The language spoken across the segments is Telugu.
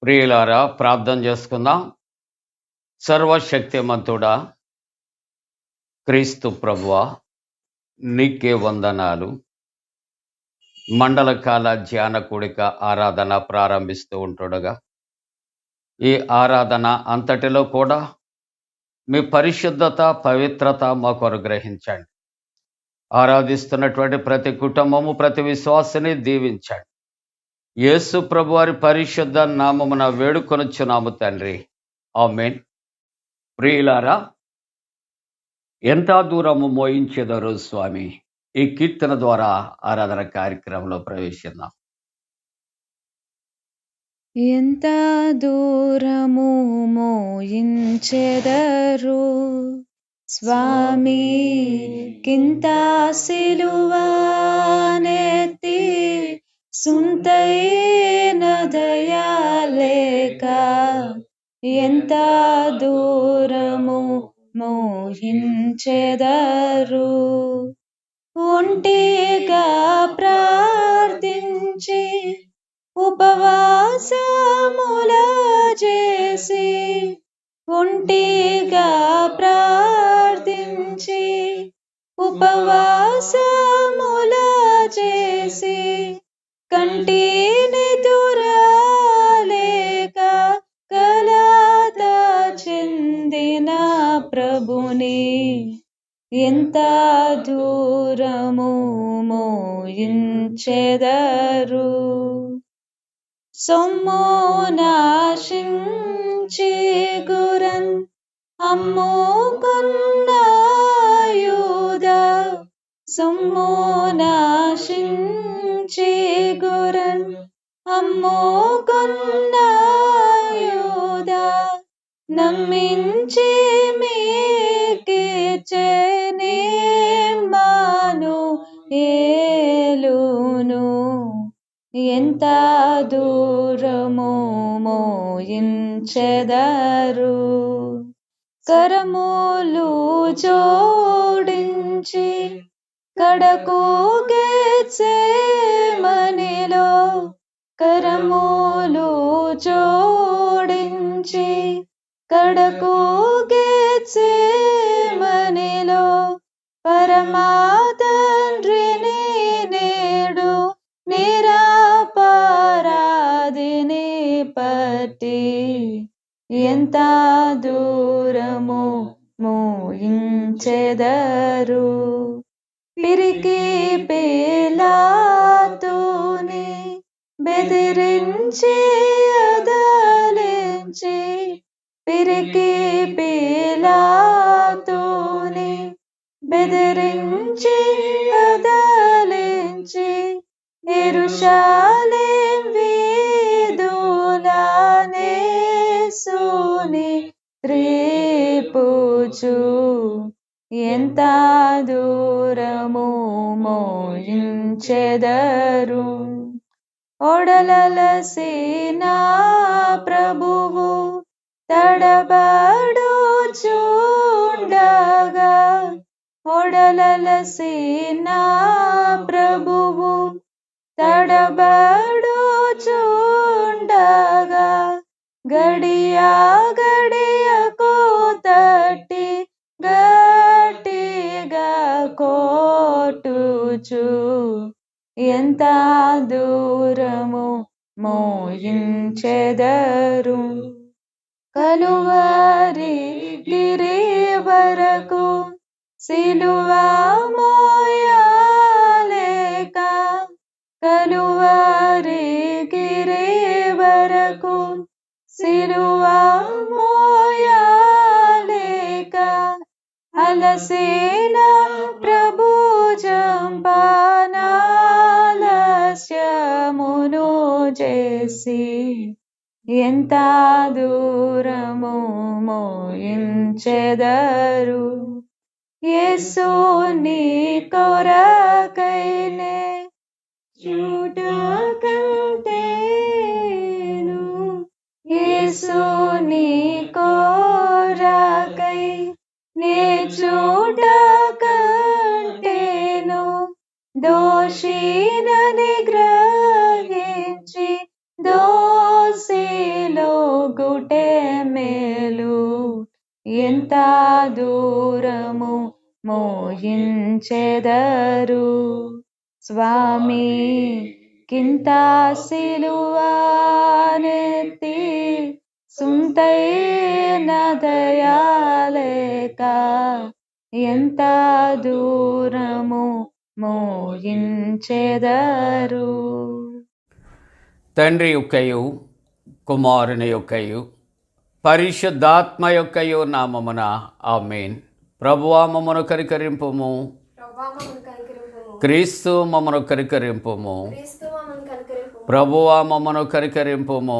ప్రియులారా, ప్రార్థన చేసుకుందాం. సర్వశక్తిమంతుడా, క్రీస్తు ప్రభువా, నీకే వందనాలు. మండలకాల ధ్యాన కూడిక ఆరాధన ప్రారంభిస్తూ ఉంటుండగా ఈ ఆరాధన అంతటిలో కూడా మీ పరిశుద్ధత, పవిత్రత మాకు అనుగ్రహించండి. ఆరాధిస్తున్నటువంటి ప్రతి కుటుంబము, ప్రతి విశ్వాసిని దీవించండి. యేసు ప్రభు వారి పరిశుద్ధ నామమున వేడుకొనుచున్నాము తండ్రి, ఆమేన్. ప్రియులారా, ఎంత దూరము మోయించెదరు స్వామి, ఈ కీర్తన ద్వారా ఆరాధన కార్యక్రమంలో ప్రవేశిద్దాం. ఎంత దూరము మోయించెదరు స్వామి, కింత సిలువనెత్తి సుంతైన దయాలేక. ఎంత దూరము మోహించెదరు, ఒంటిగా ప్రార్థించి ఉపవాసముల చేసి, ఒంటిగా ప్రార్థించి ఉపవాసముల చేసి, కంటిని దురాలేక కలత చెందిన ప్రభుని ఎంత దూరము మోయించెదరు. సొమ్ము నాశించి గురన్ అమ్ముకున్న యూదా, సొమ్ము నాశించి గురన్ అమ్ముకున్న యూదా, నమ్మించి మీకిచ్చెని మాను ఏలును. ఎంత దూరము మోయించెదరు, కరములు జోడించి కడకు గెత్సేమనిలో, కరములు జోడించి కడకు గెత్సేమనిలో, పరమా తండ్రిని నేడు నిరపరాధిని పట్టి ఎంత దూరము మోయించెదరు. పిరికి పిలాతుని బెదిరించి అదలించి, పిరికి పిలాతుని బెదిరించి అదలించి, యెరూషలేం వీధులనే యేసుని త్రిప్పుచు ఎంత దూరము మోయించెదరు. ఒడలలసిన ప్రభువు తడబడుచుండగా, ఒడలలసిన ప్రభువు తడబడుచుండగా, గడియ గడియకు తట్టి గట్టిగా కొట్టుచు ఎంత దూరము మోయించెదరు. కలువరి గిరి వరకు సిలువ మోయలేక, కలువరి గిరి వరకు సిలువ మోయలేక, అలసిన ప్రభు జంపనాలస్యమును చేసి ఎంత దూరము మోయించెదరు. యేసు నీ కొరకైనే చూట కంటేను, యేసు నీ కొరకై నే చూట కంటేను, దోషినని గ్రహించి దోషిల ఎంత దూరము మోహించెదరు. స్వామి కింత సిలువానెత్తి సుంతైన దయాలేక ఎంత దూరము మోహించెదరు. తండ్రి యొక్కయు కుమారుని యొక్కయు పరిశుద్ధాత్మ యొక్కయు నామమున ఆమేన్. ప్రభువా మమ్మను కనికరింపుము. క్రీస్తు మమ్మను కనికరింపుము. ప్రభువా మమ్మను కనికరింపుము.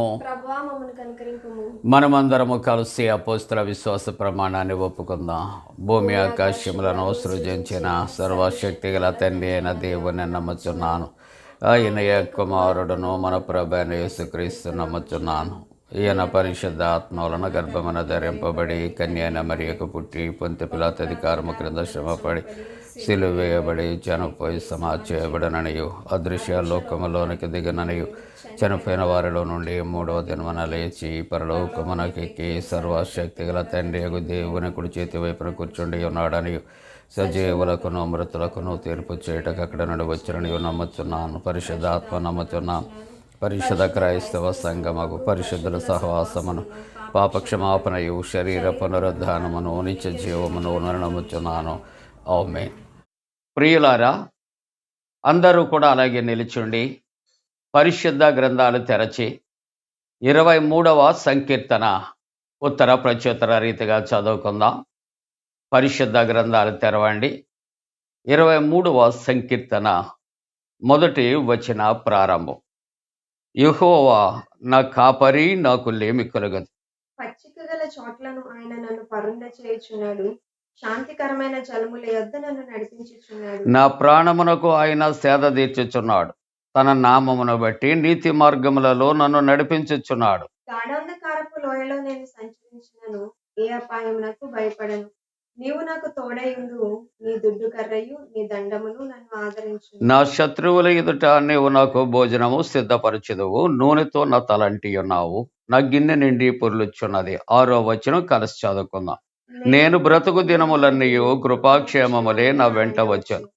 మనమందరము కలిసి అపోస్తల విశ్వాస ప్రమాణాన్ని ఒప్పుకుందాం. భూమి ఆకాశములను సృజించిన సర్వశక్తి గల తండ్రి అయిన దేవుని నమ్ముచున్నాను. ఆయన కుమారుడును మన ప్రభు అయిన యేసుక్రీస్తు నమ్ముచున్నాను. ఈయన పరిశుద్ధ ఆత్మ వలన గర్భమున ధరింపబడి కన్యైన మరియకు పుట్టి పొంతి పిలాతు అధికారము క్రింద శ్రమపడి సిలువ వేయబడి చనిపోయి సమాధి చేయబడననియు అదృశ్య లోకములోనికి దిగననియు చనిపోయిన వారిలో నుండి మూడవ దినమున లేచి పరలోకమునకెక్కి సర్వశక్తి గల తండ్రి దేవుని కుడి చేతి వైపున కూర్చుండి ఉన్నాడనియు సజీవులకును మృతులకును తీర్పు చేయటకు అక్కడ నుండి వచ్చిననియు నమ్ముతున్నాను. పరిశుద్ధాత్మ నమ్ముతున్నాను. పరిశుద్ధ క్రైస్తవ సంఘముకు పరిశుద్ధుల సహవాసమును పాపక్షమాపణయు శరీర పునరుద్ధానమును నిత్య జీవమును నమ్ముచున్నాను. ఆమేన్. ప్రియులారా, అందరూ కూడా అలాగే నిలుచుండి పరిశుద్ధ గ్రంథాలు తెరచి 23వ సంకీర్తన ఉత్తర ప్రత్యుత్తర రీతిగా చదువుకుందాం. పరిశుద్ధ గ్రంథాలు తెరవండి. 23వ సంకీర్తన మొదటి వచన ప్రారంభం. యెహోవా నా కాపరి, నాకు లేమి కలుగదు. పచ్చిక గల చోట్లను ఆయన నన్ను పరుండ చేయుచున్నాడు. శాంతికరమైన జలముల యొద్ద నన్ను నడిపించుచున్నాడు. నా ప్రాణమునకు ఆయన సేద తీర్చుచున్నాడు. తన నామమును బట్టి నీతి మార్గములలో నన్ను నడిపించుచున్నాడు. గాఢాంధకారపు లోయలో నేను సంచరించినను ఏ అపాయమునకు భయపడను. నీవు నాకు తోడయుండు. నీ దుడ్డు కర్రయు నీ దండమును నన్ను ఆదరించు. నా శత్రువుల ఎదుట నీవు నాకు భోజనము సిద్ధపరచెదవు. నూనెతో నా తలంటి ఉన్నావు. నా గిన్నె నిండి పొర్లుచున్నది. 6వ వచనం కలిసి చదువుకుందాం. నేను బ్రతుకు దినములన్నీయు కృపాక్షేమములే నా వెంట వచ్చాను.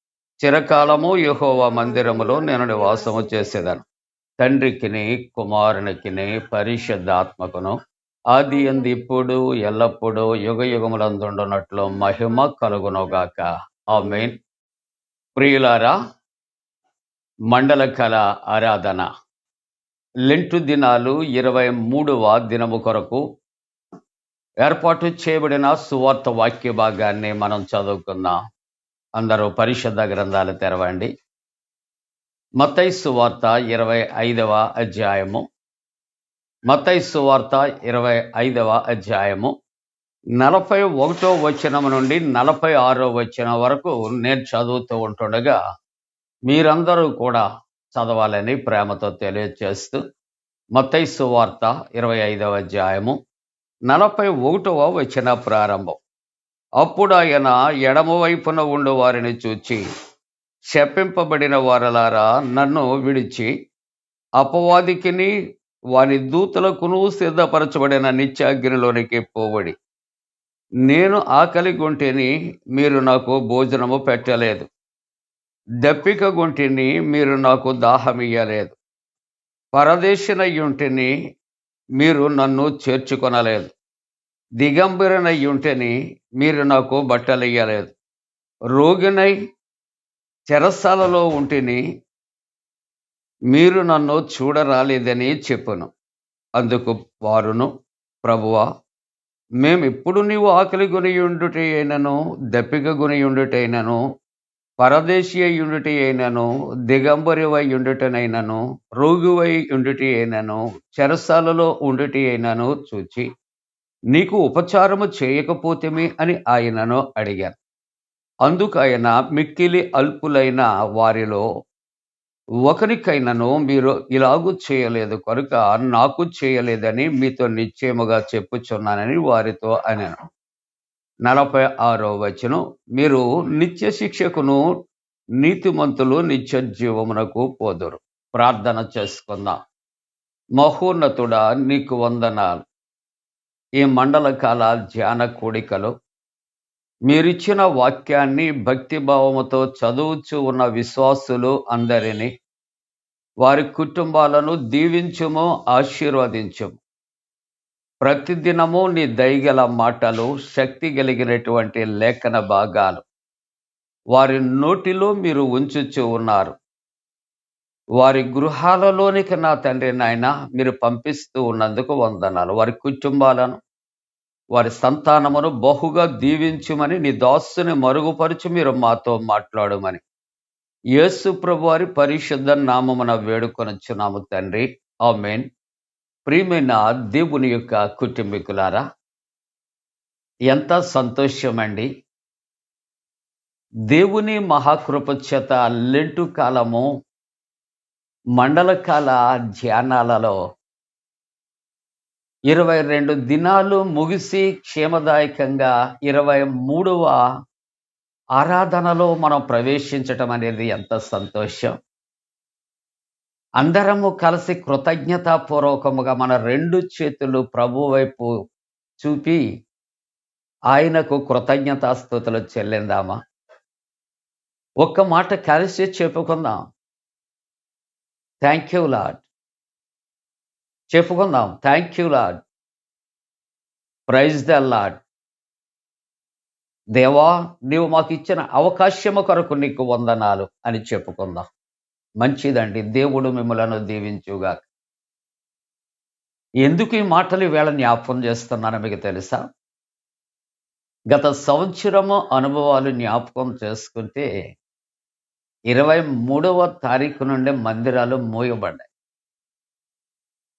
చిరకాలము యెహోవా మందిరములో నేను నివాసము చేసేదను. తండ్రికిని కుమారునికిని పరిశుద్ధాత్మకును ఆది యందు ఇప్పుడు ఎల్లప్పుడూ యుగ యుగములందుండునట్లు మహిమ కలుగునుగాక. ఆమేన్. ప్రియులారా, మండల కళ ఆరాధన లెంటు దినాలు 23వ దినము కొరకు ఏర్పాటు చేయబడిన సువార్త వాక్య భాగాన్ని మనం చదువుకుందాం. అందరూ పరిశుద్ధ గ్రంథాలు తెరవండి. మత్తయి సువార్త 25వ అధ్యాయము. మత్తయి సువార్త 25వ అధ్యాయము 41వ వచనం నుండి 46వ వచనం వరకు నేను చదువుతూ ఉంటుండగా మీరందరూ కూడా చదవాలని ప్రేమతో తెలియజేస్తూ, మత్తయి సువార్త 25వ అధ్యాయము 41వ వచన ప్రారంభం. అప్పుడు ఆయన ఎడమ వైపున ఉండు వారిని చూచి, శపింపబడిన వారలారా, నన్ను విడిచి అపవాదికిని వాని దూతలకును సిద్ధపరచబడిన నిత్యాగ్నిలోనికి పోవడి. నేను ఆకలి గొంటిని, మీరు నాకు భోజనము పెట్టలేదు. దప్పిక గొంటిని, మీరు నాకు దాహమియ్యలేదు. పరదేశినయ్యుంటిని, మీరు నన్ను చేర్చుకొనలేదు. దిగంబరనయ్యుంటిని, మీరు నాకు బట్టలియ్యలేదు. రోగినై చెరసాలలో ఉంటిని, మీరు నన్ను చూడరాలేదని చెప్పును. అందుకు వారును, ప్రభువా, మేమెప్పుడు నీవు ఆకలి గునియుండుట అయినను, దప్పిక గునియుండుటైనను, పరదేశీ అయ్యుండుట అయినను, దిగంబరివై ఉండుటనైనను, రోగువై ఉండుట అయినను, చెరసాలలో ఉండుట అయినను చూచి నీకు ఉపచారము చేయకపోతేమి అని ఆయనను అడిగాను. అందుకు ఆయన, మిక్కిలి అల్పులైన వారిలో ఒకరికైనను మీరు ఇలాగూ చేయలేదు కనుక నాకు చేయలేదని మీతో నిశ్చయముగా చెప్పుచున్నానని వారితో అనెను. 46వ వచనం. మీరు నిత్య శిక్షకును, నీతిమంతులు నిత్య జీవమునకు పోదురు. ప్రార్థన చేసుకుందాం. మహోన్నతుడా, నీకు వందనాలు. ఈ మండలకాల ధ్యాన కూడికలో మీరిచ్చిన వాక్యాన్ని భక్తిభావముతో చదువుచూ ఉన్న విశ్వాసులు అందరినీ, వారి కుటుంబాలను దీవించుము, ఆశీర్వదించుము. ప్రతిదినము నీ దయగల మాటలు, శక్తి కలిగినటువంటి లేఖన భాగాలు వారి నోటిలో మీరు ఉంచుచూ ఉన్నారు. వారి గృహాలలోనికి నా తండ్రి నాయన మీరు పంపిస్తూ ఉన్నందుకు వందనాలు. వారి కుటుంబాలను, వారి సంతానమును బహుగా దీవించుమని నీ దాసుని మరుగుపరుచు మీరు మాతో మాట్లాడమని యేసు ప్రభు వారి పరిశుద్ధ నామమున వేడుకొనుచున్నాము తండ్రి, ఆమేన్. ప్రియమైన దేవుని యొక్క కుటుంబీకులారా, ఎంత సంతోషమండి. దేవుని మహాకృప చేత లెంటు కాలము మండలకాల ధ్యానాలలో 22 దినాలు ముగిసి క్షేమదాయకంగా 23వ ఆరాధనలో మనం ప్రవేశించటం అనేది ఎంత సంతోషం. అందరము కలిసి కృతజ్ఞతాపూర్వకముగా మన 2 చేతులు ప్రభు వైపు చూపి ఆయనకు కృతజ్ఞతాస్తుతులు చెల్లిందామా? ఒక్క మాట కలిసి చెప్పుకుందాం. Thank you lord. చెప్పుకుందాం, thank you lord, praise the lord. దేవా, నీవు మాకు ఇచ్చిన అవకాశము కొరకు నీకు వందనాలు అని చెప్పుకుందాం. మంచిదండి. దేవుడు మిమ్మలను దీవించుగాక. ఎందుకు ఈ మాటలు ఈవేళ జ్ఞాపకం చేస్తున్నానో మీకు తెలుసా? గత సంవత్సరము అనుభవాలు జ్ఞాపకం చేసుకుంటే 23వ తారీఖు నుండి మందిరాలు మూయబడ్డాయి.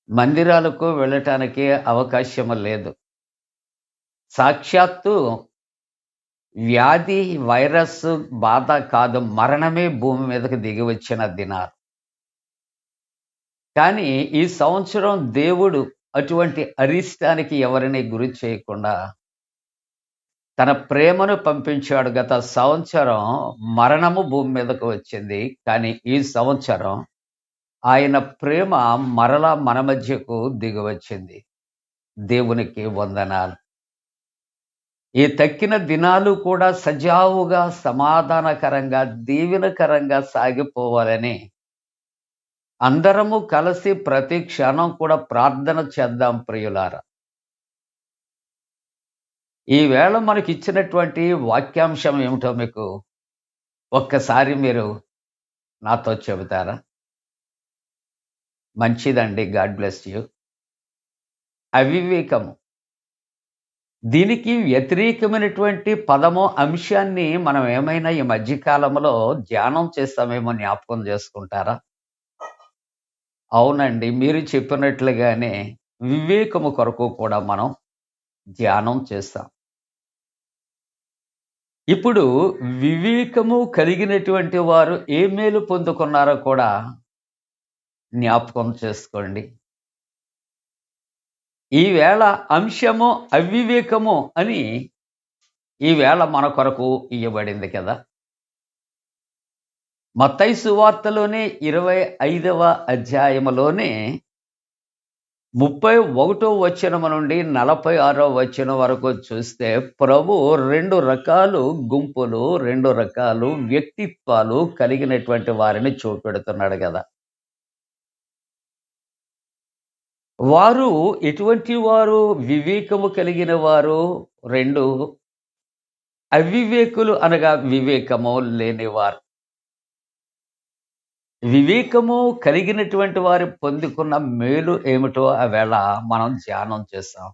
మందిరాలకు వెళ్ళటానికి అవకాశం లేదు. సాక్షాత్తు వ్యాధి, వైరస్ బాధ కాదు, మరణమే భూమి మీదకి దిగి వచ్చిన దినాలు. కానీ ఈ సంవత్సరం దేవుడు అటువంటి అరిష్టానికి ఎవరిని గురి చేయకుండా తన ప్రేమను పంపించాడు. గత సంవత్సరం మరణము భూమి మీదకు వచ్చింది, కానీ ఈ సంవత్సరం ఆయన ప్రేమ మరలా మన మధ్యకు దిగివచ్చింది. దేవునికి వందనాలు. ఈ తక్కిన దినాలు కూడా సజావుగా, సమాధానకరంగా, దీవెనకరంగా సాగిపోవాలని అందరము కలిసి ప్రతి క్షణం కూడా ప్రార్థన చేద్దాం ప్రియులారా. ఈవేళ మనకి ఇచ్చినటువంటి వాక్యాంశం ఏమిటో మీకు ఒక్కసారి మీరు నాతో చెబుతారా? మంచిదండి. God bless you. అవివేకము, దీనికి వ్యతిరేకమైనటువంటి పదము, అంశాన్ని మనం ఏమైనా ఈ మధ్యకాలంలో ధ్యానం చేస్తామేమో జ్ఞాపకం చేసుకుంటారా? అవునండి, మీరు చెప్పినట్లుగానే వివేకము కొరకు కూడా మనం ధ్యానం చేస్తాం. ఇప్పుడు వివేకము కలిగినటువంటి వారు ఏ మేలు పొందుకున్నారో కూడా జ్ఞాపకం చేసుకోండి. ఈవేళ అంశము అవివేకము అని ఈవేళ మన కొరకు ఇవ్వబడింది కదా. మత్తయి సువార్తలోనే 25వ అధ్యాయములోనే 31వ వచనము నుండి 46వ వచనం వరకు చూస్తే ప్రభు 2 రకాలు గుంపులు, 2 రకాలు వ్యక్తిత్వాలు కలిగినటువంటి వారిని చూపెడుతున్నాడు కదా. వారు ఎటువంటి వారు? వివేకము కలిగిన వారు 2, అవివేకులు అనగా వివేకము లేనివారు. వివేకము కలిగినటువంటి వారు పొందుకున్న మేలు ఏమిటో ఆవేళ మనం ధ్యానం చేస్తాం.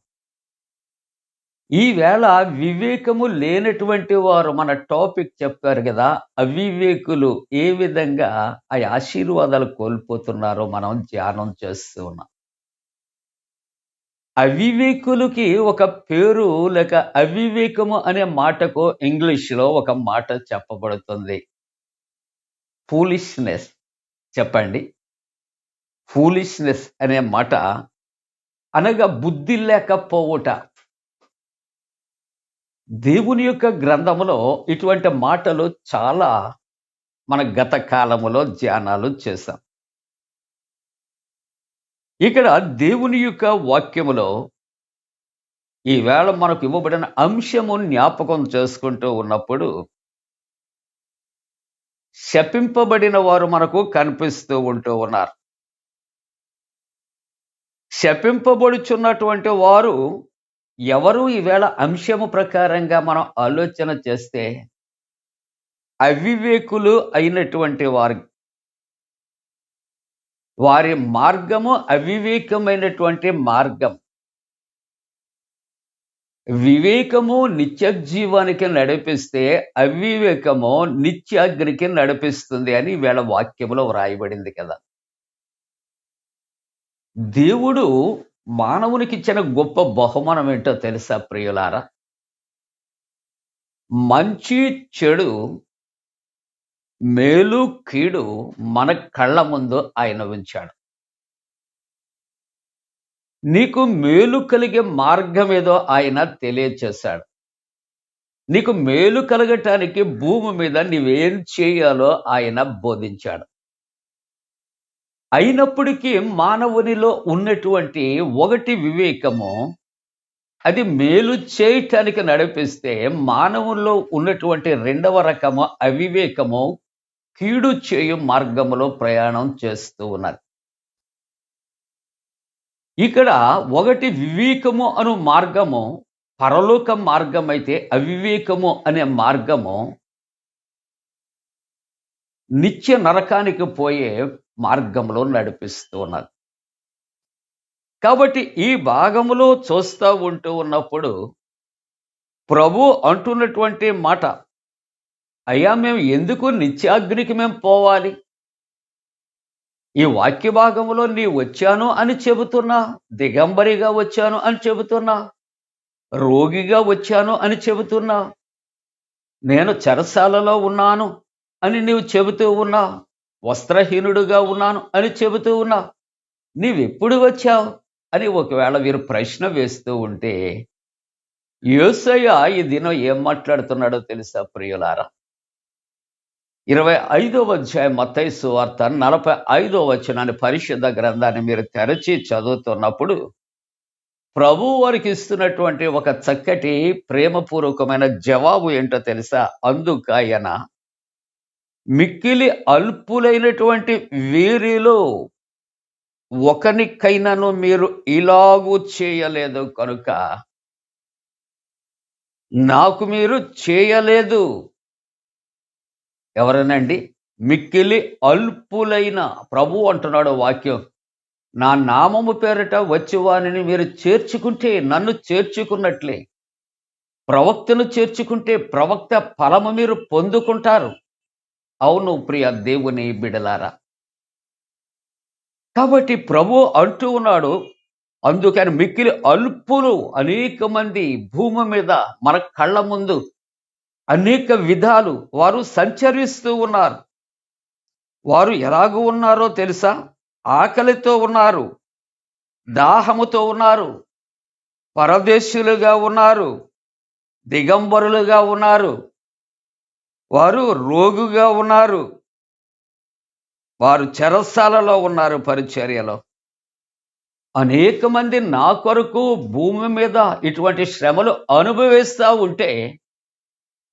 ఈవేళ వివేకము లేనటువంటి వారు, మన టాపిక్ చెప్పారు కదా, అవివేకులు ఏ విధంగా ఆ ఆశీర్వాదాలు కోల్పోతున్నారో మనం ధ్యానం చేస్తూ ఉన్నాం. అవివేకులకి ఒక పేరు, లేక అవివేకము అనే మాటకు ఇంగ్లీష్లో ఒక మాట చెప్పబడుతుంది, ఫూలిష్నెస్. చెప్పండి. ఫూలిష్నెస్ అనే మాట అనగా బుద్ధి లేకపోవుట. దేవుని యొక్క గ్రంథములో ఇటువంటి మాటలు చాలా మన గత కాలములో ధ్యానాలు చేశాం. ఇక్కడ దేవుని యొక్క వాక్యములో ఈవేళ మనకు ఇవ్వబడిన అంశము జ్ఞాపకం చేసుకుంటూ ఉన్నప్పుడు శపింపబడిన వారు మనకు కనిపిస్తూ ఉంటూ ఉన్నారు. శపింపబడుచున్నటువంటి వారు ఎవరు? ఈవేళ అంశము ప్రకారంగా మనం ఆలోచన చేస్తే అవివేకులు అయినటువంటి వారు. వారి మార్గము అవివేకమైనటువంటి మార్గం. వివేకము నిత్య జీవానికి నడిపిస్తే అవివేకము నిత్యాగ్నికి నడిపిస్తుంది అని ఈవేళ వాక్యములో వ్రాయబడింది కదా. దేవుడు మానవునికి ఇచ్చిన గొప్ప బహుమానం ఏంటో తెలుసా ప్రియులారా? మంచి చెడు, మేలు కీడు మన కళ్ళ ముందు ఆయన ఉంచాడు. నీకు మేలు కలిగే మార్గం ఏదో ఆయన తెలియచేశాడు. నీకు మేలు కలగటానికి భూమి మీద నీవేం చేయాలో ఆయన బోధించాడు. అయినప్పటికీ మానవునిలో ఉన్నటువంటి ఒకటి వివేకము, అది మేలు చేయటానికి నడిపిస్తే మానవుల్లో ఉన్నటువంటి రెండవ రకము అవివేకము కీడు చేయు మార్గములో ప్రయాణం చేస్తూ ఉన్నది. ఇక్కడ ఒకటి వివేకము అను మార్గము పరలోక మార్గం అయితే, అవివేకము అనే మార్గము నిత్య నరకానికి పోయే మార్గంలో నడిపిస్తూ ఉన్నది. కాబట్టి ఈ భాగములో చూస్తూ ఉంటూ ఉన్నప్పుడు ప్రభు అంటున్నటువంటి మాట, అయ్యా మేము ఎందుకు నిత్యాగ్నికి మేము పోవాలి? ఈ వాక్య భాగంలో నీ వచ్చాను అని చెబుతున్నా, దిగంబరిగా వచ్చాను అని చెబుతున్నా, రోగిగా వచ్చాను అని చెబుతున్నా, నేను చెరసాలలో ఉన్నాను అని నీవు చెబుతూ ఉన్నా, వస్త్రహీనుడుగా ఉన్నాను అని చెబుతూ ఉన్నా, నీవెప్పుడు వచ్చావు అని ఒకవేళ వీరు ప్రశ్న వేస్తూ ఉంటే, యేసయ్య ఈ దినం ఏం మాట్లాడుతున్నాడో తెలుసా ప్రియులారా? 25వ అధ్యాయం మత్తయి సువార్త 45వ వచనాన్ని పరిశుద్ధ గ్రంథాన్ని మీరు తెరచి చదువుతున్నప్పుడు ప్రభు వారికి ఇస్తున్నటువంటి ఒక చక్కటి ప్రేమపూర్వకమైన జవాబు ఏంటో తెలుసా? అందుకు ఆయన, మిక్కిలి అల్పులైనటువంటి వీరిలో ఒకనికైనాను మీరు ఇలాగూ చేయలేదు కనుక నాకు మీరు చేయలేదు. ఎవరనండి? మిక్కిలి అల్పులైన. ప్రభు అంటున్నాడు వాక్యం, నా నామము పేరిట వచ్చి వారిని మీరు చేర్చుకుంటే నన్ను చేర్చుకున్నట్లే, ప్రవక్తను చేర్చుకుంటే ప్రవక్త ఫలము మీరు పొందుకుంటారు. అవును ప్రియ దేవుని బిడలారా. కాబట్టి ప్రభు అంటూ ఉన్నాడు, అందుకని మిక్కిలి అల్పులు అనేక మంది భూమి మీద మన కళ్ళ ముందు అనేక విధాలు వారు సంచరిస్తూ ఉన్నారు. వారు ఎలాగూ ఉన్నారో తెలుసా? ఆకలితో ఉన్నారు, దాహముతో ఉన్నారు, పరదేశులుగా ఉన్నారు, దిగంబరులుగా ఉన్నారు, వారు రోగుగా ఉన్నారు, వారు చెరసాలలో ఉన్నారు, పరిచర్యలో. అనేక మంది నా కొరకు భూమి మీద ఇటువంటి శ్రమలు అనుభవిస్తూ ఉంటే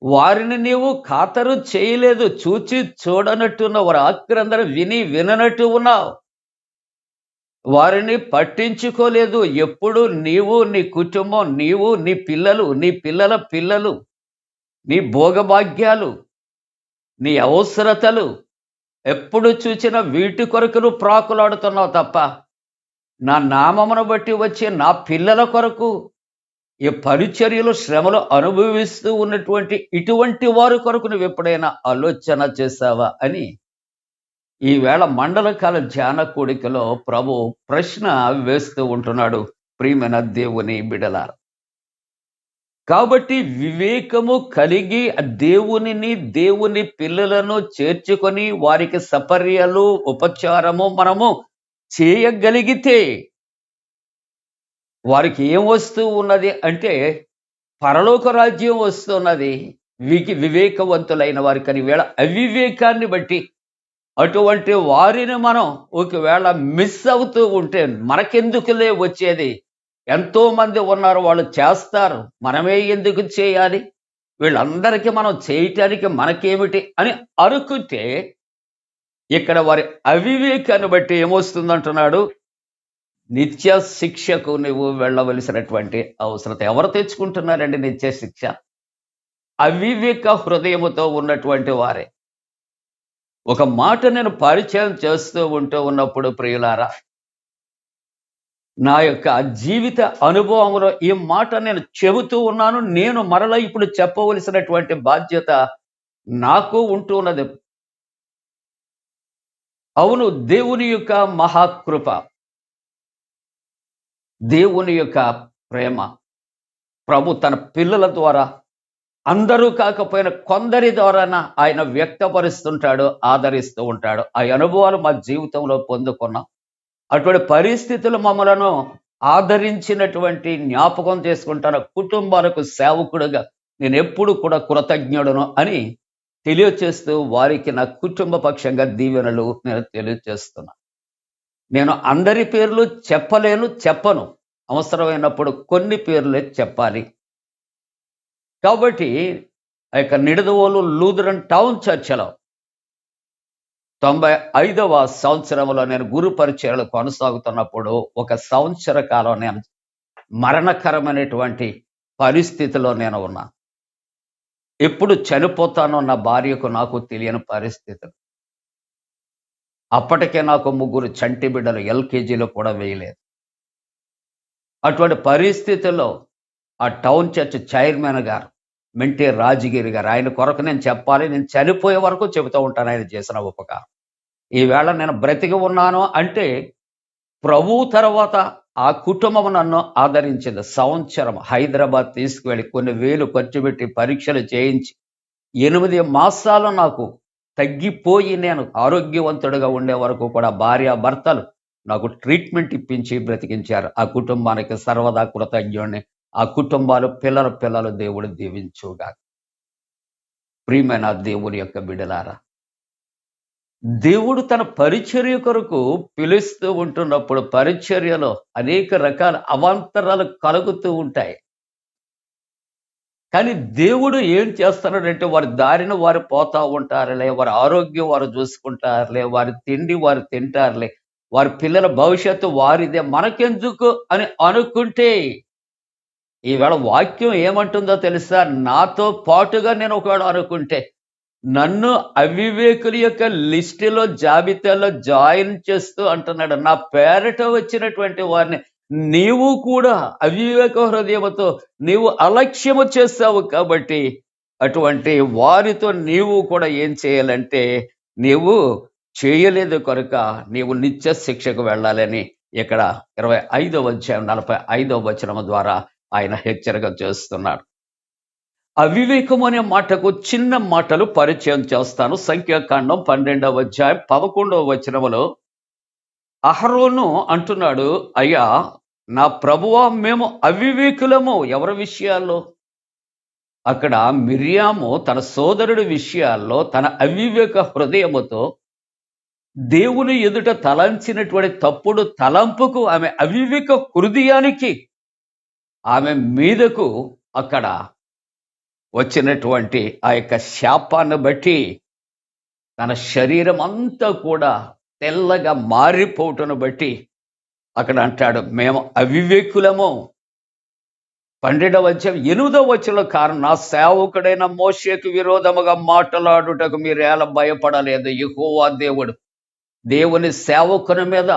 వారిని నీవు ఖాతరు చేయలేదు, చూచి చూడనట్టున్న వారు ఆక్రందరూ విని విననట్టు ఉన్నావు, వారిని పట్టించుకోలేదు. ఎప్పుడు నీవు, నీ కుటుంబం, నీవు, నీ పిల్లలు, నీ పిల్లల పిల్లలు, నీ భోగభాగ్యాలు, నీ అవసరతలు ఎప్పుడు చూచినా వీటి కొరకు నువ్వు ప్రాకులాడుతున్నావు తప్ప నా నామమును బట్టి వచ్చే నా పిల్లల కొరకు, ఈ పరిచర్యలు శ్రమలు అనుభవిస్తూ ఉన్నటువంటి ఇటువంటి వారి కొరకు నువ్వు ఎప్పుడైనా ఆలోచన చేశావా అని ఈవేళ మండలకాల ధ్యాన కూడికలో ప్రభు ప్రశ్న వేస్తూ ఉంటున్నాడు ప్రియమైన దేవుని బిడలారా. కాబట్టి వివేకము కలిగి దేవుని పిల్లలను చేర్చుకొని వారికి సపర్యలు ఉపచారము మనము చేయగలిగితే వారికి ఏం వస్తూ ఉన్నది అంటే పరలోక రాజ్యం వస్తున్నది. వివేకవంతులైన వారికి వేళ అవివేకాన్ని బట్టి అటువంటి వారిని మనం ఒకవేళ మిస్ అవుతూ ఉంటే మనకెందుకులే వచ్చేది, ఎంతో మంది ఉన్నారు, వాళ్ళు చేస్తారు, మనమే ఎందుకు చేయాలి, వీళ్ళందరికీ మనం చేయటానికి మనకేమిటి అని అనుకుంటే, ఇక్కడ వారి అవివేకాన్ని బట్టి ఏమొస్తుందంటున్నాడు, నిత్య శిక్షకు నువ్వు వెళ్ళవలసినటువంటి అవసరత. ఎవరు తెచ్చుకుంటున్నారండి నిత్య శిక్ష? అవివేక హృదయముతో ఉన్నటువంటి వారే. ఒక మాట నేను పరిచయం చేస్తూ ఉన్నప్పుడు ప్రియులారా, నా యొక్క జీవిత అనుభవంలో ఈ మాట నేను చెబుతూ ఉన్నాను. నేను మరలా ఇప్పుడు చెప్పవలసినటువంటి బాధ్యత నాకు ఉంటూ ఉన్నది. అవును, దేవుని యొక్క మహాకృప, దేవుని యొక్క ప్రేమ, ప్రభు తన పిల్లల ద్వారా, అందరూ కాకపోయినా కొందరి ద్వారాన ఆయన వ్యక్తపరుస్తుంటాడు, ఆదరిస్తూ ఉంటాడు. ఆ అనుభవాలు మా జీవితంలో పొందుకున్నాం. అటువంటి పరిస్థితులు మమ్మలను ఆదరించినటువంటి జ్ఞాపకం చేసుకుంటాను. కుటుంబాలకు సేవకుడుగా నేను ఎప్పుడు కూడా కృతజ్ఞుడను అని తెలియచేస్తూ వారికి నా కుటుంబ పక్షంగా దీవెనలు నేను తెలియచేస్తున్నా. నేను అందరి పేర్లు చెప్పను. అవసరమైనప్పుడు కొన్ని పేర్లే చెప్పాలి. కాబట్టి ఆ యొక్క నిడదవోలు లూథరన్ టౌన్ చర్చిలో 95వ సంవత్సరంలో నేను గురు పరిచయాలు కొనసాగుతున్నప్పుడు ఒక సంవత్సర కాలం నేను మరణకరమైనటువంటి పరిస్థితిలో నేను ఉన్నా. ఎప్పుడు చనిపోతానో నా భార్యకు నాకు తెలియని పరిస్థితులు. అప్పటికే నాకు 3 చంటి బిడ్డలు, ఎల్కేజీలో కూడా వేయలేదు. అటువంటి పరిస్థితుల్లో ఆ టౌన్ చర్చ్ చైర్మన్ గారు మెంటే రాజగిరి గారు, ఆయన కొరకు నేను చెప్పాలి, నేను చనిపోయే వరకు చెబుతూ ఉంటాను ఆయన చేసిన ఉపకారం. ఈవేళ నేను బ్రతికి ఉన్నాను అంటే ప్రభు తర్వాత ఆ కుటుంబం నన్ను ఆదరించింది. సంవత్సరం హైదరాబాద్ తీసుకువెళ్ళి కొన్ని వేలు ఖర్చు పెట్టి పరీక్షలు చేయించి 8 మాసాలు నాకు తగ్గిపోయి నేను ఆరోగ్యవంతుడిగా ఉండే వరకు కూడా భార్య భర్తలు నాకు ట్రీట్మెంట్ ఇప్పించి బ్రతికించారు. ఆ కుటుంబానికి సర్వదా కృతజ్ఞుడిని. ఆ కుటుంబాలు పిల్లలు దేవుడు దీవించుగా. ప్రియమైన దేవుని యొక్క బిడ్డలారా, దేవుడు తన పరిచర్య కొరకు పిలుస్తూ ఉంటున్నప్పుడు పరిచర్యలో అనేక రకాల అవాంతరాలు కలుగుతూ ఉంటాయి. కానీ దేవుడు ఏం చేస్తున్నాడంటే వారి దారిన వారు పోతా ఉంటారులే, వారి ఆరోగ్యం వారు చూసుకుంటారులే, వారి తిండి వారు తింటారులే, వారి పిల్లల భవిష్యత్తు వారిదే, మనకెందుకు అని అనుకుంటే, ఈవేళ వాక్యం ఏమంటుందో తెలుసా, నాతో పాటుగా నేను ఒకవేళ అనుకుంటే నన్ను అవివేకుల యొక్క లిస్టులో జాబితాలో జాయిన్ చేస్తూ అంటున్నాడు, నా పేరట వచ్చినటువంటి వారిని నీవు కూడా అవివేక హృదయముతో నీవు అలక్ష్యము చేస్తావు. కాబట్టి అటువంటి వారితో నీవు కూడా ఏం చేయాలంటే, నీవు చేయలేదు కనుక నీవు నిత్య శిక్షకు వెళ్ళాలని ఇక్కడ 25వ అధ్యాయం 45వ వచనం ద్వారా ఆయన హెచ్చరిక చేస్తున్నాడు. అవివేకం అనే మాటకు చిన్న మాటలు పరిచయం చేస్తాను. సంఖ్యాకాండం 12వ అధ్యాయం 11వ వచనములో అహరోను అంటున్నాడు, అయ్యా నా ప్రభువా, మేము అవివేకులము. ఎవరి విషయాల్లో? అక్కడ మిర్యాము తన సోదరుడి విషయాల్లో తన అవివేక హృదయముతో దేవుని ఎదుట తలంచినటువంటి తప్పుడు తలంపుకు, ఆమె అవివేక హృదయానికి, ఆమె మీదకు అక్కడ వచ్చినటువంటి ఆ యొక్క శాపాన్ని బట్టి తన శరీరం అంతా కూడా తెల్లగా మారిపోవటను బట్టి అక్కడ అంటాడు, మేము అవివేకులము. 12వ అధ్యాయం 8వ వచనంలో, కారణం నా సేవకుడైన మోషేకు విరోధముగా మాట్లాడుటకు మీరు ఎలా భయపడలేదు? యెహోవా దేవుడు దేవుని సేవకుని మీద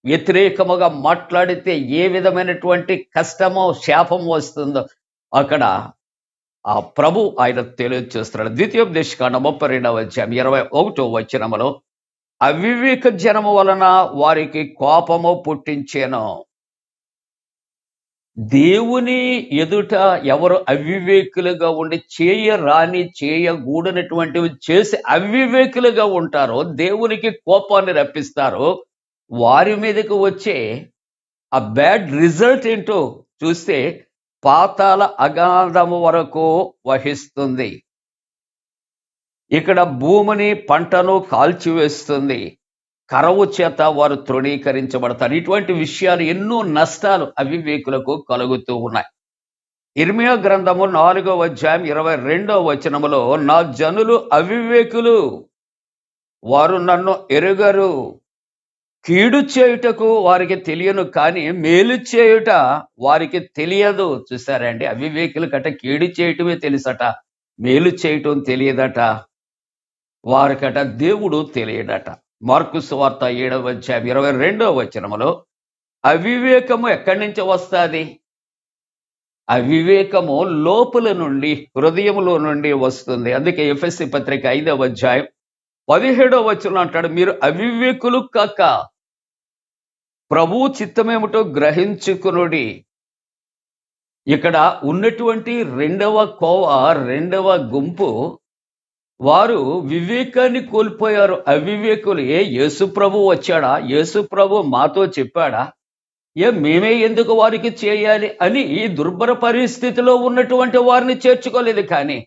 వ్యతిరేకముగా మాట్లాడితే ఏ విధమైనటువంటి కష్టమో శాపమో వస్తుందో అక్కడ ఆ ప్రభు ఆయన తెలియజేస్తున్నాడు. ద్వితీయోపదేశకాండం 32వ అధ్యాయం 21వ వచనములో, అవివేక జనము వలన వారికి కోపము పుట్టించేను. దేవుని ఎదుట ఎవరు అవివేకులుగా ఉండి చేయగూడనటువంటివి చేసి అవివేకులుగా ఉంటారో, దేవునికి కోపాన్ని రప్పిస్తారో, వారి మీదకి వచ్చే ఆ బ్యాడ్ రిజల్ట్ ఏంటో చూస్తే పాతాళ అగాధము వరకు వహిస్తుంది. ఇక్కడ భూమిని పంటను కాల్చివేస్తుంది. కరవు చేత వారు తృణీకరించబడతారు. ఇటువంటి విషయాలు ఎన్నో నష్టాలు అవివేకులకు కలుగుతూ ఉన్నాయి. ఇర్మియా గ్రంథము 4వ అధ్యాయం 22వ వచనములో, నా జనులు అవివేకులు, వారు నన్ను ఎరుగరు, కీడు చేయుటకు వారికి తెలియను కానీ మేలు చేయుట వారికి తెలియదు. చూసారండి, అవివేకుల కట కీడు చేయటమే తెలుసట, మేలు చేయటం తెలియదట, వారికట దేవుడు తెలియడట. మార్కు సువార్త 7వ అధ్యాయం 22వ వచనములో, అవివేకము ఎక్కడి నుంచి వస్తుంది? అవివేకము లోపల నుండి, హృదయములో నుండి వస్తుంది. అందుకే ఎఫెసీ పత్రిక 5వ అధ్యాయం 17వ వచనం అంటాడు, మీరు అవివేకులు కాక ప్రభువు చిత్తమేమిటో గ్రహించుకునుడి. ఇక్కడ ఉన్నటువంటి రెండవ కోవ, రెండవ గుంపు వారు వివేకాన్ని కోల్పోయారు. అవివేకులు. యేసు ప్రభు వచ్చాడా? యేసు ప్రభు మాతో చెప్పాడా? మేమే ఎందుకు వారికి చేయాలి అని ఈ దుర్భర పరిస్థితిలో ఉన్నటువంటి వారిని చేర్చుకోలేదు. కానీ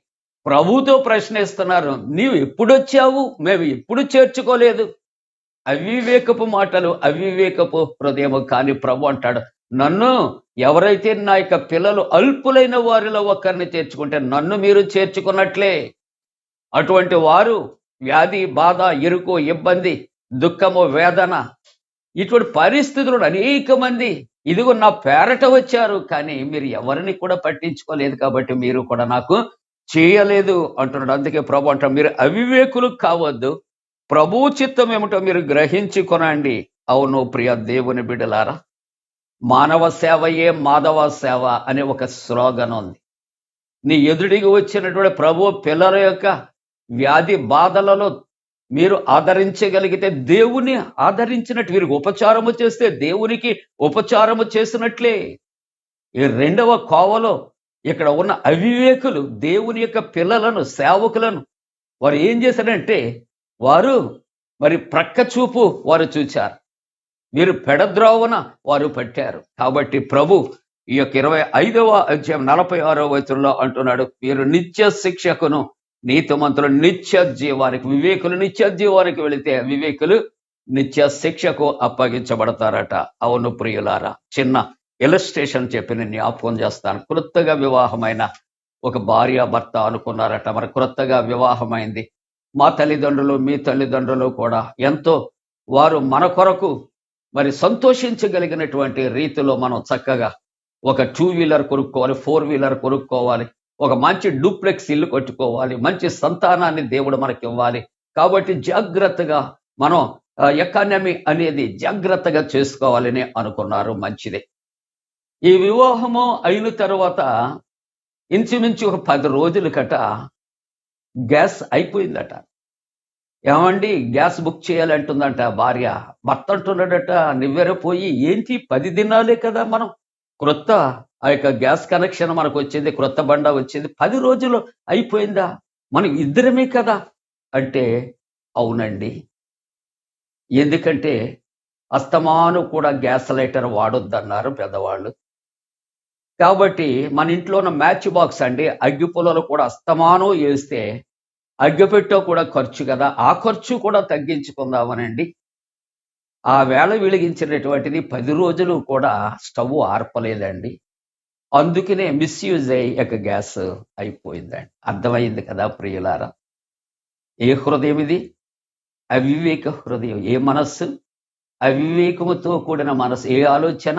ప్రభుతో ప్రశ్నిస్తున్నారు, నీవు ఎప్పుడొచ్చావు? మేము ఎప్పుడు చేర్చుకోలేదు. అవివేకపు మాటలు, అవివేకపు హృదయము. కానీ ప్రభు అంటాడు, నన్ను ఎవరైతే నా యొక్క పిల్లలు అల్పులైన వారిలో ఒకరిని చేర్చుకుంటే నన్ను మీరు చేర్చుకున్నట్లే. అటువంటి వారు వ్యాధి, బాధ, ఇరుకు, ఇబ్బంది, దుఃఖము, వేదన, ఇటువంటి పరిస్థితులు అనేక మంది ఇదిగో నా పేరట వచ్చారు, కానీ మీరు ఎవరిని కూడా పట్టించుకోలేదు, కాబట్టి మీరు కూడా నాకు చేయలేదు అంటున్నాడు. అందుకే ప్రభు అంటాడు, మీరు అవివేకులు కావద్దు, ప్రభు చిత్తం ఏమిటో మీరు గ్రహించుకొనండి. అవును ప్రియ దేవుని బిడ్డలారా, మానవ సేవయే మాధవ సేవ అనే ఒక స్లోగన్ ఉంది. నీ ఎదుడికి వచ్చినటువంటి ప్రభు పిల్లల యొక్క వ్యాధి బాధలలో మీరు ఆదరించగలిగితే దేవుని ఆదరించినట్టు, వీరికి ఉపచారము చేస్తే దేవునికి ఉపచారము చేసినట్లే. ఈ రెండవ కోవలో ఇక్కడ ఉన్న అవివేకులు దేవుని యొక్క పిల్లలను, సేవకులను వారు ఏం చేశారంటే, వారు మరి ప్రక్క చూపు వారు చూచారు, వీరు పెడద్రోవన వారు పట్టారు. కాబట్టి ప్రభు ఈ యొక్క 25వ అధ్యాయం 46వ వచనంలో అంటున్నాడు, వీరు నిత్య శిక్షకును నీతిమంతులు నిత్య జీవానికి, వివేకులు నిత్య జీవానికి వెళితే అవివేకులు నిత్య శిక్షకు అప్పగించబడతారట. అవును ప్రియులారా, చిన్న ఇలస్ట్రేషన్ చెప్పి నేను జ్ఞాపకం చేస్తాను. క్రొత్తగా వివాహమైన ఒక భార్య భర్త అనుకున్నారట. మరి క్రొత్తగా వివాహమైంది. మా తల్లిదండ్రులు, మీ తల్లిదండ్రులు కూడా ఎంతో వారు మన కొరకు మరి సంతోషించగలిగినటువంటి రీతిలో మనం చక్కగా ఒక 2 వీలర్ కొనుక్కోవాలి, 4 వీలర్ కొనుక్కోవాలి, ఒక మంచి డూప్లెక్స్ ఇల్లు కట్టుకోవాలి, మంచి సంతానాన్ని దేవుడు మనకి ఇవ్వాలి. కాబట్టి జాగ్రత్తగా మనం ఎకానమీ అనేది జాగ్రత్తగా చేసుకోవాలని అనుకున్నారు. మంచిదే. ఈ వివాహము అయిన తర్వాత ఇంచుమించు ఒక 10 రోజుల కట గ్యాస్ అయిపోయిందట. ఏమండి, గ్యాస్ బుక్ చేయాలంటుందంట భార్య. భర్త అంటున్నాడట, నివ్వెరపోయి, ఏంటి 10 దినాలే కదా మనం క్రొత్త ఆ యొక్క గ్యాస్ కనెక్షన్ మనకు వచ్చింది, క్రొత్త బండ వచ్చింది, 10 రోజులు అయిపోయిందా? మనం ఇద్దరమే కదా అంటే, అవునండి, ఎందుకంటే అస్తమాను కూడా గ్యాస్ లైటర్ వాడొద్దన్నారు పెద్దవాళ్ళు. కాబట్టి మన ఇంట్లో ఉన్న మ్యాచ్ బాక్స్ అండి, అగ్గి పుల్లలు కూడా అస్తమానం వేస్తే అగ్గిపెట్టో కూడా ఖర్చు కదా, ఆ ఖర్చు కూడా తగ్గించుకుందామనండి ఆ వేళ వెలిగించినటువంటిది 10 రోజులు కూడా స్టవ్ ఆర్పలేదండి. అందుకనే మిస్యూజ్ అయ్యి గ్యాస్ అయిపోయిందండి. అర్థమైంది కదా ప్రియులారా? ఏ హృదయం ఇది? అవివేక హృదయం. ఏ మనస్సు? అవివేకముతో కూడిన మనసు. ఏ ఆలోచన?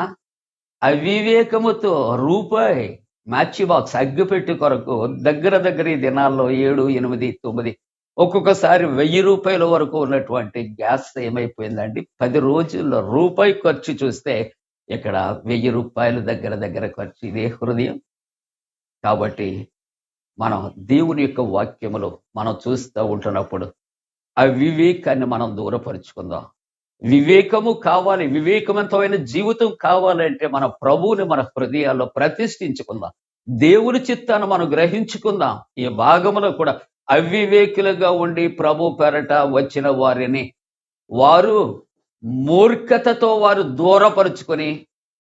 అవివేకముతో. రూపాయి మ్యాచ్ బాక్స్ అగ్గిపెట్టి కొరకు దగ్గర ఈ దినాల్లో 7, 8, 9 ఒక్కొక్కసారి 1000 రూపాయల వరకు ఉన్నటువంటి గ్యాస్ ఏమైపోయిందండి, 10 రోజుల్లో రూపాయి ఖర్చు చూస్తే ఇక్కడ 1000 రూపాయలు దగ్గర ఖర్చు. ఇదే హృదయం. కాబట్టి మనం దేవుని యొక్క వాక్యములో మనం చూస్తూ ఉంటున్నప్పుడు ఆ వివేకాన్ని మనం దూరపరుచుకుందాం. వివేకము కావాలి, వివేకవంతమైన జీవితం కావాలంటే మన ప్రభువుని మన హృదయాల్లో ప్రతిష్ఠించుకుందాం. దేవుని చిత్తాన్ని మనం గ్రహించుకుందాం. ఈ భాగంలో కూడా అవివేకులుగా ఉండి ప్రభు పేరట వచ్చిన వారిని వారు మూర్ఖతతో వారు దూరపరుచుకొని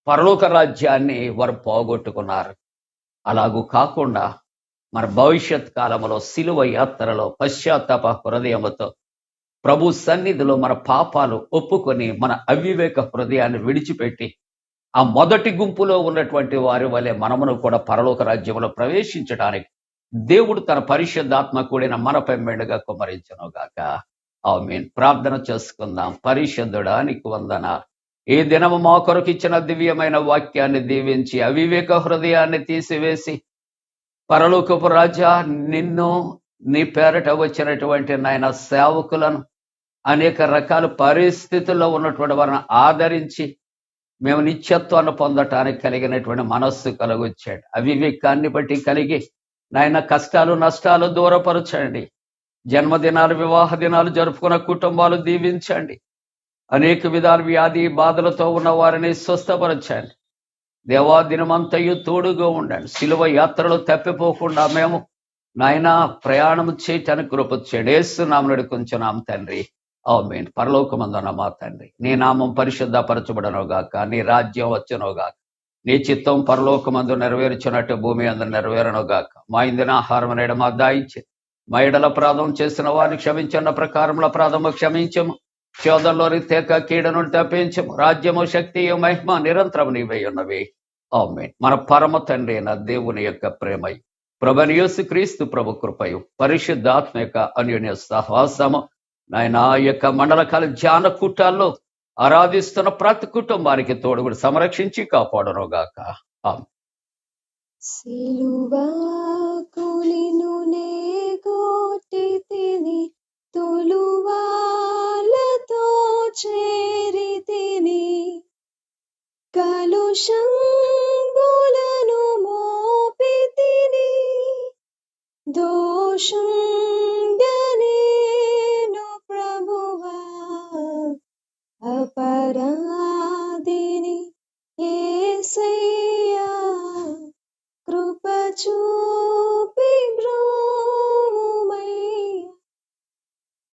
పరలోక రాజ్యాన్ని వారు పోగొట్టుకున్నారు. అలాగూ కాకుండా మన భవిష్యత్ కాలంలో సిలువ యాత్రలో పశ్చాత్తాప హృదయముతో ప్రభు సన్నిధిలో మన పాపాలు ఒప్పుకొని మన అవివేక హృదయాన్ని విడిచిపెట్టి ఆ మొదటి గుంపులో ఉన్నటువంటి వారి వలె మనమును కూడా పరలోక రాజ్యంలో ప్రవేశించడానికి దేవుడు తన పరిశుద్ధాత్మ కూడిన మనపై మెండుగా కుమరించను గాక. ఆమేన్. ప్రార్థన చేసుకుందాం. పరిశుద్ధుడా నీకు వందనాలు. ఈ దినము మా కొరకు ఇచ్చిన దివ్యమైన వాక్యాన్ని దీవించి అవివేక హృదయాన్ని తీసివేసి పరలోకపు రాజా నిన్ను నీ పేరట వచ్చినటువంటి నాయన సేవకులను అనేక రకాల పరిస్థితుల్లో ఉన్నటువంటి వారిని ఆదరించి మేము నిత్యత్వాన్ని పొందటానికి కలిగినటువంటి మనస్సు కలుగొచ్చాడు. అవివేకాన్ని బట్టి కలిగి నాయన కష్టాలు నష్టాలు దూరపరచండి. జన్మదినాలు వివాహ దినాలు జరుపుకున్న కుటుంబాలు దీవించండి. అనేక విధాల వ్యాధి బాధలతో ఉన్న వారిని స్వస్థపరచండి. దేవా దినమంతయు తోడుగా ఉండండి. శిలువ యాత్రలు తప్పిపోకుండా మేము నాయన ప్రయాణం చేయటానికి కృప చేయండి. యేసు నామమున అడుగుచున్నాం తండ్రి. ఆమేన్. పరలోకమందున్న మా తండ్రి, నీ నామం పరిశుద్ధపరచబడనుగాక, నీ రాజ్యం వచ్చునుగాక, నీ చిత్తం పరలోకమందు నెరవేర్చున్నట్టు భూమి అందు నెరవేరునుగాక. మా ఇందిన ఆహారం నేడు మాకు దయచేయి. మా ఎడల అపరాధం చేసిన వారిని క్షమించిన ప్రకారముల అపరాధము క్షమించము. శోధంలోని తేక కీడను తప్పించము. రాజ్యము శక్తియు మహిమ నిరంతరం నీవై ఉన్నవి. ఆమేన్. మన పరమ తండ్రి అయిన దేవుని యొక్క ప్రేమయు ప్రభువైన యేసుక్రీస్తు ప్రభు కృపయు పరిశుద్ధాత్మ యొక్క అన్యోన్య సహవాసము నాయన యొక్క మండలకాల ధ్యాన కూటాల్లో ఆరాధిస్తున్న ప్రతి కుటుంబానికి తోడుగుడు సంరక్షించి కాపాడునుగాక. ఆమేన్. సిలువకు నిన్ను నే కొట్టి తిని తొలువాలతో చేరి తిని కలుషంబులను మోపి తిని దోషంగనేను ప్రభువా అపరాధిని యేసయ్యా కృప చూపి